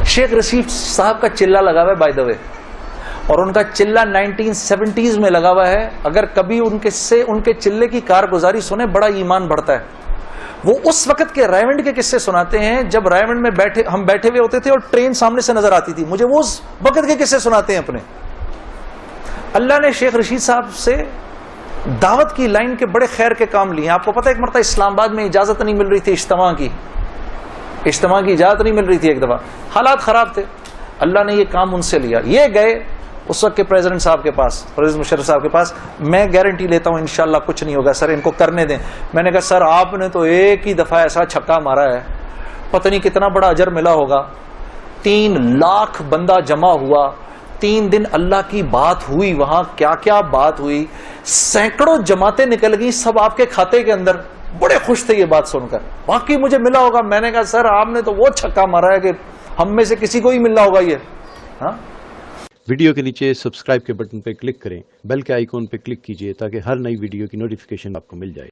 शेख रशीद साहब का चिल्ला लगा हुआ है बाय द वे, और उनका चिल्ला 1970s में लगा हुआ है। अगर कभी उनके चिल्ले की कारगुजारी सुने बड़ा ईमान बढ़ता है। वो उस वक्त के रायवंड के किस्से सुनाते हैं जब रायवंड में हम बैठे हुए होते थे और ट्रेन सामने से नजर आती थी। मुझे वो उस वक्त के किस्से सुनाते हैं अपने। अल्लाह ने शेख रशीद साहब से दावत की लाइन के बड़े खैर के काम लिए। आपको पता है एक मरतबा इस्लामाबाद में इजाजत नहीं मिल रही थी इज्तिमा की इजाजत नहीं मिल रही थी। एक दफा हालात खराब थे, अल्लाह ने ये काम उनसे लिया। ये गए उस वक्त के प्रेसिडेंट साहब के पास, प्रेसिडेंट मुशर्रफ साहब के पास। मैं गारंटी लेता हूं इंशाल्लाह कुछ नहीं होगा सर, इनको करने दें। मैंने कहा सर आपने तो एक ही दफा ऐसा छक्का मारा है, पता नहीं कितना बड़ा अजर मिला होगा। 3 लाख बंदा जमा हुआ, 3 दिन अल्लाह की बात हुई, वहां क्या क्या बात हुई, सैकड़ों जमातें निकल गई, सब आपके खाते के अंदर। बड़े खुश थे ये बात सुनकर, वाकई मुझे मिला होगा। मैंने कहा सर आपने तो वो छक्का मारा है कि हम में से किसी को ही मिलना होगा ये। हाँ, वीडियो के नीचे सब्सक्राइब के बटन पर क्लिक करें, बेल के आइकॉन पर क्लिक कीजिए ताकि हर नई वीडियो की नोटिफिकेशन आपको मिल जाए।